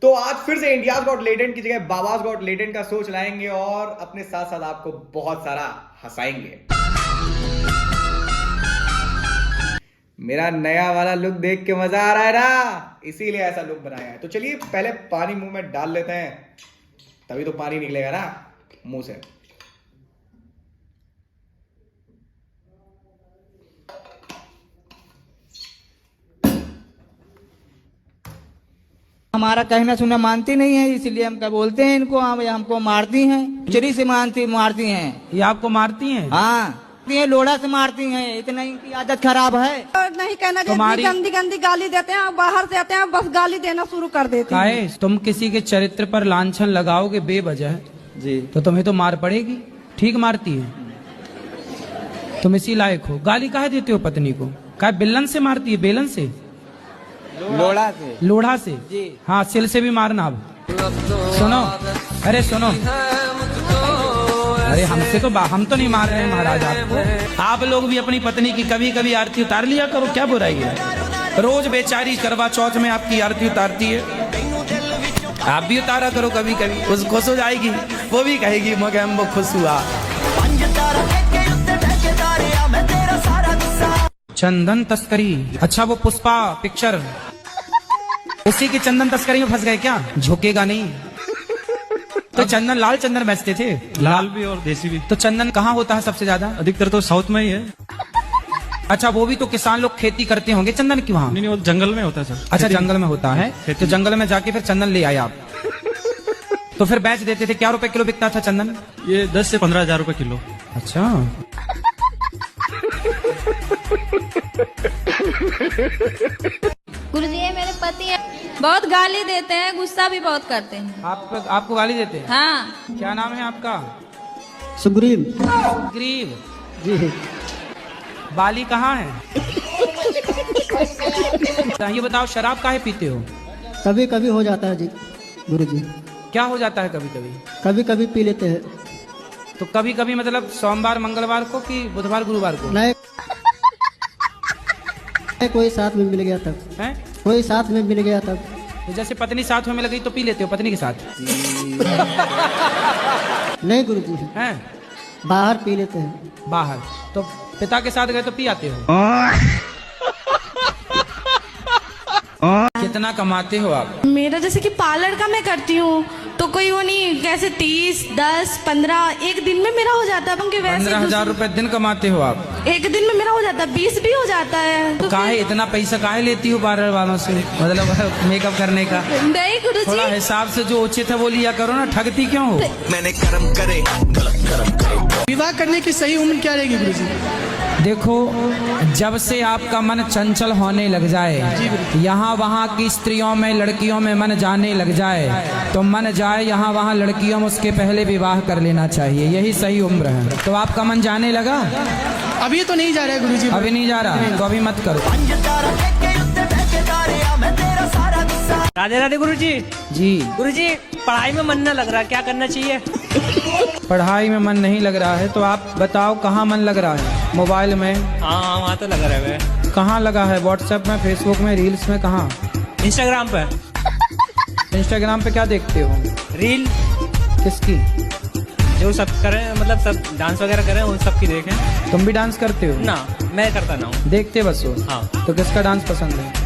तो आज फिर से इंडिया गॉट लेटेंट की जगह बाबाज गॉट लेटेंट का शो चलाएंगे और अपने साथ साथ आपको बहुत सारा हंसाएंगे। मेरा नया वाला लुक देख के मजा आ रहा है ना, इसीलिए ऐसा लुक बनाया है। तो चलिए पहले पानी मुंह में डाल लेते हैं, तभी तो पानी निकलेगा ना मुंह से। हमारा कहना सुना मानती नहीं है, इसलिए हम क्या बोलते हैं इनको, हमको मारती हैं, चरी से मारती हैं। ये आपको मारती हैं? हाँ, ये लोढ़ा से मारती हैं, इतना इनकी आदत खराब है। और नहीं कहना चाहिए, गंदी गंदी गाली देते हैं, बाहर से आते हैं बस गाली देना शुरू कर देते हैं। तुम किसी के चरित्र पर लांछन लगाओगे बेवजह जी, तो तुम्हें तो मार पड़ेगी। ठीक मारती है, तुम इसी लायक हो। गाली काहे देते हो पत्नी को? काहे बिल्लन से मारती है? बेलन से? लोढ़ा से जी। हाँ, सिल से भी मारना। अब सुनो, अरे सुनो, अरे हमसे तो हम तो नहीं मार रहे हैं महाराज आपको। आप लोग भी अपनी पत्नी की कभी कभी आरती उतार लिया करो, क्या बुराई है? रोज बेचारी करवा चौथ में आपकी आरती उतारती है, आप भी उतारा करो कभी कभी, उस खुश हो जाएगी, वो भी कहेगी मगे हम वो खुश हुआ। चंदन तस्करी, अच्छा वो पुष्पा पिक्चर, उसी की चंदन तस्करी में फंस गए क्या? झुकेगा नहीं। तो चंदन, लाल चंदन बेचते थे? लाल भी और देसी भी। तो चंदन कहाँ होता है सबसे ज्यादा? अधिकतर तो साउथ में ही है। अच्छा, वो भी तो किसान लोग खेती करते होंगे चंदन की वहाँ? नहीं, वो जंगल में होता है सर। अच्छा, जंगल में होता है। तो जंगल में जाके फिर चंदन ले आए आप, तो फिर बेच देते थे। क्या रुपए किलो बिकता था चंदन? ये 10 से 15 हजार रुपए किलो। अच्छा, गुरुजी ये मेरे पति है, बहुत गाली देते हैं, गुस्सा भी बहुत करते हैं। आपको गाली देते हैं? हाँ। क्या नाम है आपका? सुग्रीव। सुग्रीव जी। बाली कहाँ है? ये बताओ, शराब काहे पीते हो? कभी कभी हो जाता है जी गुरु जी। क्या हो जाता है कभी कभी? कभी कभी पी लेते हैं। तो कभी कभी मतलब सोमवार मंगलवार को कि बुधवार गुरुवार को? नहीं, कोई साथ में मिल गया तब। हैं? कोई साथ में मिल गया तब। तो जैसे पत्नी साथ में मिल गई तो पी लेते हो पत्नी के साथ? नहीं गुरु जी, हैं? बाहर पी लेते हैं। बाहर? तो पिता के साथ गए तो पी आते हो? कितना कमाते हो आप? मेरा जैसे कि पार्लर का मैं करती हूँ, तो कोई वो नहीं, कैसे 30, 10, 15 एक दिन में मेरा हो जाता है। 15,000 रुपए दिन कमाते हो आप? एक दिन में मेरा हो जाता है, 20 भी हो जाता है। तो काहे इतना पैसा काहे लेती हो पार्लर वालों से, मतलब मेकअप करने का? नहीं गुरु थोड़ा जी, हिसाब से जो उचित है वो लिया करो ना, ठगती क्यों हो? मैंने कर्म करे गलत कर्म करे। विवाह करने की सही उम्र क्या रहेगी गुरु जी? देखो, जब से आपका मन चंचल होने लग जाए, यहाँ वहाँ की स्त्रियों में लड़कियों में मन जाने लग जाए, तो मन जाए यहाँ वहाँ लड़कियों में, उसके पहले विवाह कर लेना चाहिए, यही सही उम्र है। तो आपका मन जाने लगा? अभी तो नहीं जा रहा है गुरु जी। अभी नहीं जा रहा, तो अभी मत करो। राधे राधे गुरु जी। जी गुरु जी, पढ़ाई में मन न लग रहा, क्या करना चाहिए? पढ़ाई में मन नहीं लग रहा है तो आप बताओ कहाँ मन लग रहा है? मोबाइल में? हाँ, वहाँ तो लग रहा है। कहाँ लगा है? व्हाट्सएप में, फेसबुक में, रील्स में? कहाँ? इंस्टाग्राम पे। इंस्टाग्राम पे क्या देखते हो? रील। किसकी? जो सब करें, मतलब सब डांस वगैरह करें, उन सब की देखें। तुम भी डांस करते हो? ना, मैं करता ना हूँ। देखते बस हो? हाँ। तो किसका डांस पसंद है?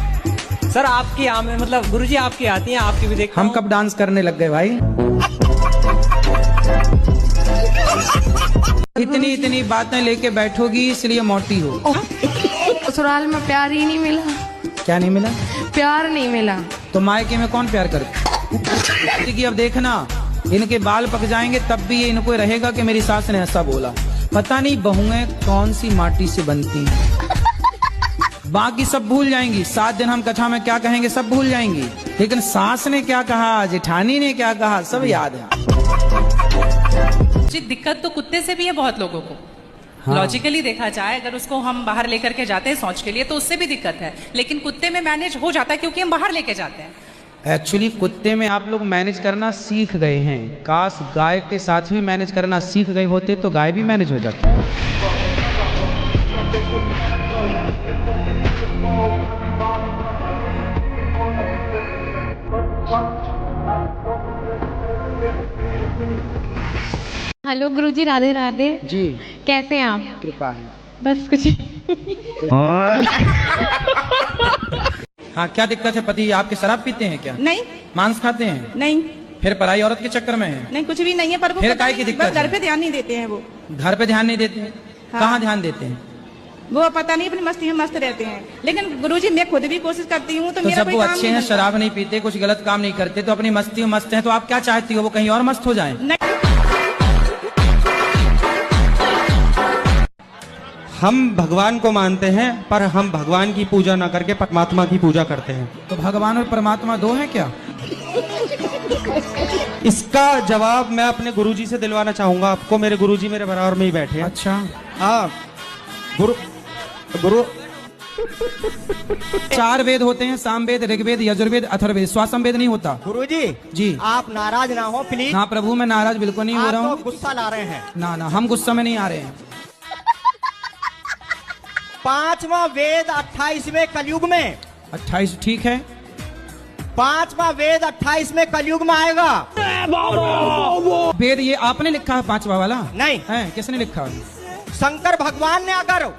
सर आपकी मतलब गुरुजी आपकी आती है, आपकी भी देखता हम हूँ। कब डांस करने लग गए भाई? इतनी इतनी बातें लेके बैठोगी इसलिए मोटी हो। ससुराल में प्यार ही नहीं मिला। क्या नहीं मिला? प्यार नहीं मिला। तो मायके में कौन प्यार करता? कि अब देखना, इनके बाल पक जाएंगे तब भी ये इनको रहेगा कि मेरी सास ने ऐसा बोला। पता नहीं बहुएं कौन सी माटी से बनती हैं। बाकी सब भूल जाएंगी, 7 दिन हम कथा में क्या कहेंगे सब भूल जाएंगी, लेकिन सास ने क्या कहा, जेठानी ने क्या कहा, सब याद है। जी, दिक्कत तो कुत्ते से भी है बहुत लोगों को। हाँ। लॉजिकली देखा जाए, अगर उसको हम बाहर लेकर के जाते हैं शौच के लिए तो उससे भी दिक्कत है, लेकिन कुत्ते में मैनेज हो जाता है क्योंकि हम बाहर लेके जाते हैं। एक्चुअली कुत्ते में आप लोग मैनेज करना सीख गए हैं। काश गाय के साथ भी मैनेज करना सीख गए होते तो गाय भी मैनेज हो जाती। हेलो गुरुजी, राधे राधे जी, कैसे हैं आप? कृपा है। बस कुछ हाँ, क्या दिक्कत है? पति आपके शराब पीते हैं क्या? नहीं मांस खाते हैं? नहीं फिर पराई औरत के चक्कर में है? नहीं, कुछ भी नहीं है, पर वो फिर पता काहे की नहीं, दिक्कत बस घर है? पे ध्यान नहीं देते हैं वो। घर पे ध्यान नहीं देते हैं? हाँ। कहाँ ध्यान देते हैं? वो पता नहीं, अपनी मस्ती में मस्त रहते हैं। लेकिन गुरुजी मैं खुद भी कोशिश करती हूँ, तो तो मेरा जब कोई वो काम अच्छे नहीं हैं, बनता। शराब नहीं पीते, कुछ गलत काम नहीं करते, तो अपनी मस्ती में मस्त हैं, तो आप क्या चाहती हो वो कहीं और मस्त हो जाएं? नहीं, हम भगवान को मानते हैं, पर हम भगवान की पूजा ना करके परमात्मा की पूजा करते हैं। तो भगवान और परमात्मा दो हैं क्या? इसका जवाब मैं अपने गुरुजी से दिलवाना चाहूंगा आपको। मेरे गुरुजी मेरे बराबर में ही बैठे हैं। अच्छा, हाँ, गुरु 4 वेद होते हैं, सामवेद, ऋग्वेद, यजुर्वेद, अथर्ववेद। स्वासमवेद नहीं होता? गुरुजी जी, आप नाराज ना हो प्लीज। ना प्रभु, मैं नाराज बिल्कुल नहीं हो रहा आप हूँ। तो गुस्सा ला रहे हैं। ना ना, हम गुस्सा में नहीं आ रहे हैं। 5वां वेद 28वें कलयुग में। 28 ठीक है। 5वां वेद 28वें कलयुग में आएगा। वेद ये आपने लिखा है 5वां वाला? नहीं है, किसने लिखा? शंकर भगवान ने अगर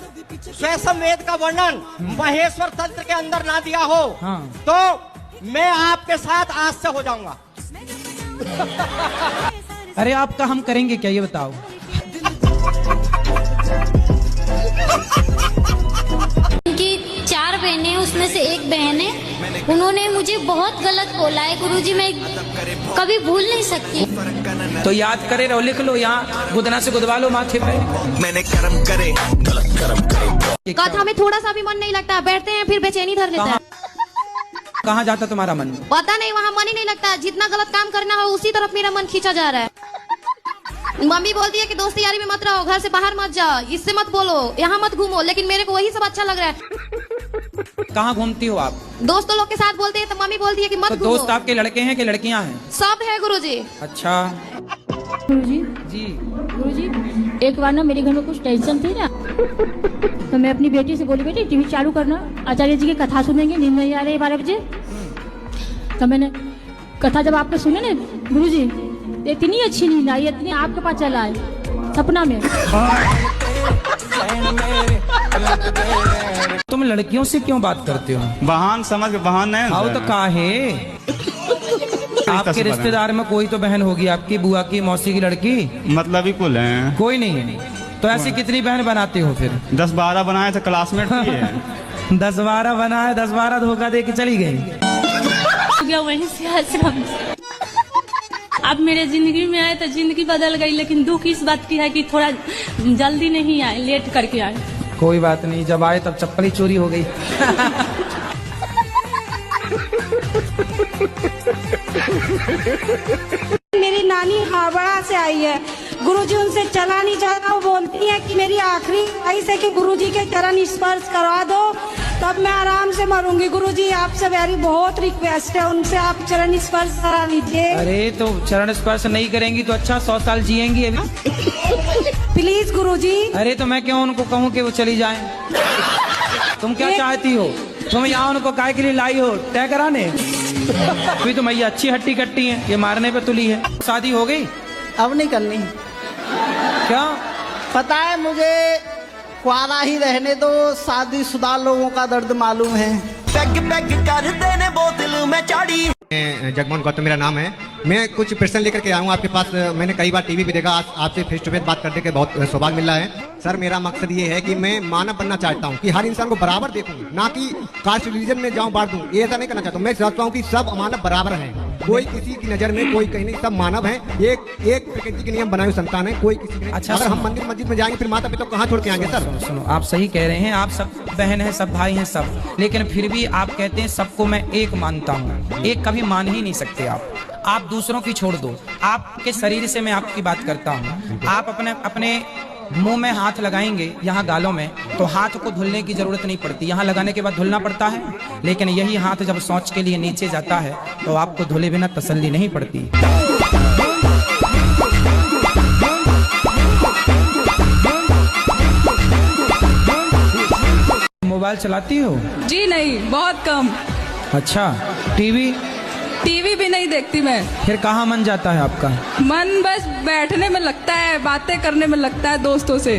स्वयं वेद का वर्णन महेश्वर तंत्र के अंदर ना दिया हो, हाँ। तो मैं आपके साथ आज से हो जाऊंगा। अरे आपका हम करेंगे क्या, ये बताओ? उनकी 4 बहनें, उसमें से एक बहन है, उन्होंने मुझे बहुत गलत बोला है गुरुजी, मैं कभी भूल नहीं सकती। तो याद करे रहो, लिख लो, यहाँ गुदना से गुदवा लो माथे पे। मैंने कर्म करे गलत कर्म करे। कथा में थोड़ा सा भी मन नहीं लगता, बैठते हैं फिर बेचैनी धर लेता है। कहाँ जाता तुम्हारा मन? पता नहीं, वहाँ मन ही नहीं लगता। जितना गलत काम करना हो उसी तरफ मेरा मन खींचा जा रहा है। मम्मी बोलती है कि दोस्ती यारी में मत रहो, घर से बाहर मत जाओ, इससे मत बोलो, यहाँ मत घूमो, लेकिन मेरे को वही सब अच्छा लग रहा है। कहाँ घूमती हो आप? दोस्तों लोग के साथ बोलते हैं तो मम्मी बोलती है कि मत तो घूमो। दोस्त आपके लड़के हैं कि लड़कियां हैं? सब है गुरुजी। अच्छा गुरुजी, जी। गुरुजी, एक बार ना मेरे घर में कुछ टेंशन थी ना, तो मैं अपनी बेटी से बोली, बेटी टीवी चालू करना, आचार्य जी की कथा सुनेंगे, नींद नहीं आ रही 12 बजे। तो मैंने कथा जब आपने सुने ना गुरुजी, इतनी अच्छी नींद आई, इतनी आपके पास चला है सपना में। तुम लड़कियों से क्यों बात करते हो? बहान समझ बहान नहीं। आओ तो काहे? आपके रिश्तेदार में कोई तो बहन होगी आपकी, बुआ की, मौसी की लड़की? मतलब ही कुल है, कोई नहीं है। तो ऐसी कितनी बहन बनाते हो फिर? 10-12 बनाए थे, क्लासमेट थी ये। 10-12 बनाए, 10-12 धोखा दे के चली गई। वहीं से आश्रम अब मेरे जिंदगी में आए तो जिंदगी बदल गई, लेकिन दुख इस बात की है कि थोड़ा जल्दी नहीं आए, लेट करके आए। कोई बात नहीं, जब आए तब चप्पल ही चोरी हो गई। मेरी नानी हावड़ा से आई है, गुरुजी उनसे चला नहीं जा रहा, वो बोलती है कि मेरी आखिरी ख्वाहिश है कि गुरुजी के चरण स्पर्श करवा दो, तब मैं आराम से मरूंगी। गुरुजी आपसे मेरी बहुत रिक्वेस्ट है, उनसे आप चरण स्पर्श करा लीजिए। अरे तो चरण स्पर्श नहीं करेंगी तो अच्छा 100 साल जिएंगी अभी। प्लीज गुरुजी। अरे तो मैं क्यों उनको कहूँ कि वो चली जाएं? तुम क्या चाहती हो? तुम यहाँ उनको काय के लिए लाई हो? तय कराने? अभी तो मैया अच्छी हट्टी कट्टी है, ये मारने पे तुली है। शादी हो गई? अब नहीं करनी। क्या पता है मुझे, क्वारा ही रहने दो, शादीशुदा लोगों का दर्द मालूम है। पैग पैग कर देने बोतल में चाड़ी। जगमोहन गौतम मेरा नाम है। मैं कुछ प्रश्न लेकर के आया हूँ आपके पास। मैंने कई बार टीवी पे देखा, आज आपसे फेस टू फेस बात करने के बहुत सौभाग्य मिला है। सर मेरा मकसद ये है कि मैं मानव बनना चाहता हूँ, कि हर इंसान को बराबर देखूं, ना कि कास्ट रिलीजन में जाऊँ बांट दूँ, ये ऐसा नहीं करना चाहता हूँ। मैं चाहता हूँ कि सब मानव बराबर हैं, कोई किसी की नजर में कोई कहीं नहीं, सब मानव हैं। एक प्रकृति के नियम बनाए हुए संतान है, कोई किसी के। अच्छा, अगर हम मंदिर मस्जिद में जाएंगे फिर माता पिता कहाँ छोड़ के आएंगे? सर सुनो, आप सही कह रहे हैं, आप सब बहन हैं, सब भाई हैं, सब, लेकिन फिर भी आप कहते हैं सबको मैं एक मानता हूँ। एक कभी मान ही नहीं सकते आप दूसरों की छोड़ दो। आपके शरीर से मैं आपकी बात करता हूँ। आप अपने मुंह में हाथ लगाएंगे, यहाँ गालों में, तो हाथ को धुलने की जरूरत नहीं पड़ती, यहाँ लगाने के बाद धुलना पड़ता है। लेकिन यही हाथ जब शौच के लिए नीचे जाता है तो आपको धुले बिना तसल्ली नहीं पड़ती। मोबाइल चलाती हो? जी नहीं, बहुत कम। अच्छा, टीवी? टीवी भी नहीं देखती मैं। फिर कहाँ मन जाता है आपका? मन बस बैठने में लगता है, बातें करने में लगता है दोस्तों से।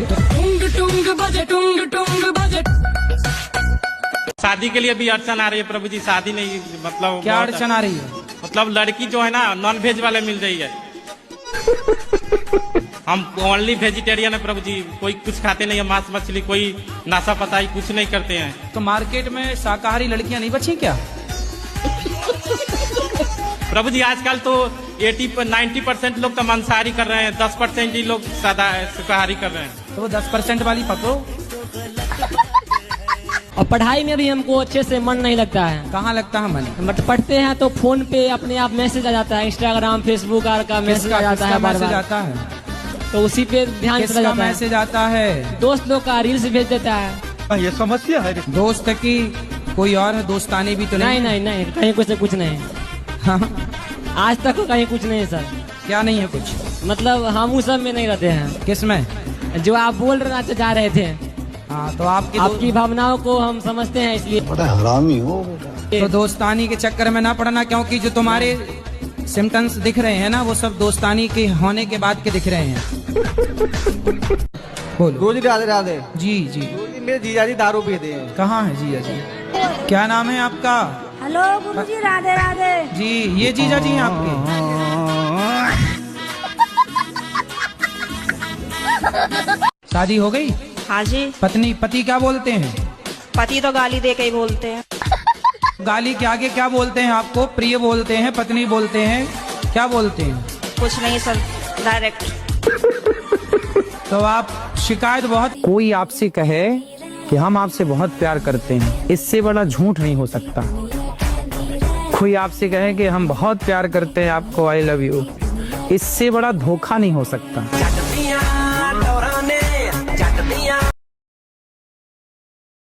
शादी के लिए भी अड़चन आ रही है प्रभु जी, शादी नहीं मतलब क्या अड़चन आ रही है? मतलब लड़की जो है ना नॉन वेज वाले मिल रही है। हम ओनली वेजिटेरियन है प्रभु जी, कोई कुछ खाते नहीं है, मांस मछली, कोई नाशा पताई कुछ नहीं करते हैं। तो मार्केट में शाकाहारी लड़कियां नहीं बची क्या? प्रभु जी आजकल तो 90% लोग तो मांसाहारी कर रहे हैं, 10% ही लोग सादा शाकाहारी कर रहे हैं। तो वो 10% वाली पकड़ो। और पढ़ाई में भी हमको अच्छे से मन नहीं लगता है। कहाँ लगता है मन? बट पढ़ते हैं तो फोन पे अपने आप मैसेज आ जाता है, इंस्टाग्राम फेसबुक आर का मैसेज आ जाता है, मैसेज आता है तो उसी पे ध्यान चला जाता है। मैसेज आता है दोस्त लोग का रील्स भेज देता है। ये समस्या है। दोस्त की कोई और है, दोस्तानी भी तो नहीं? नहीं कहीं कुछ नहीं। हाँ। आज तक कहीं कुछ नहीं सर। क्या नहीं है कुछ? मतलब हम उस सब में नहीं रहते हैं। किस में? जो आप बोल रहे जा रहे थे। हाँ, तो आपकी भावनाओं को हम समझते हैं, इसलिए बड़ा हरामी हो। तो दोस्तानी के चक्कर में ना पड़ना, क्योंकि जो तुम्हारे सिम्टम्स दिख रहे हैं ना वो सब दोस्तानी के होने के बाद के दिख रहे हैं। बोलो। गुरुजी राधे राधे। जी जी। मेरे जीजा जी दारू पीते हैं। कहाँ है जीजा जी? क्या नाम है आपका? हेलो गुरुजी राधे राधे। जी ये जीजा जी हैं आपके? शादी हो गई? हाँ जी। पति क्या बोलते हैं? पति तो गाली दे के ही बोलते हैं। गाली के आगे क्या बोलते हैं आपको? प्रिय बोलते हैं, पत्नी बोलते हैं, क्या बोलते हैं? कुछ नहीं सर, डायरेक्ट। तो आप शिकायत बहुत। कोई आपसे कहे कि हम आपसे बहुत प्यार करते हैं, इससे बड़ा झूठ नहीं हो सकता। कोई आपसे कहे कि हम बहुत प्यार करते हैं आपको, आई लव यू, इससे बड़ा धोखा नहीं हो सकता।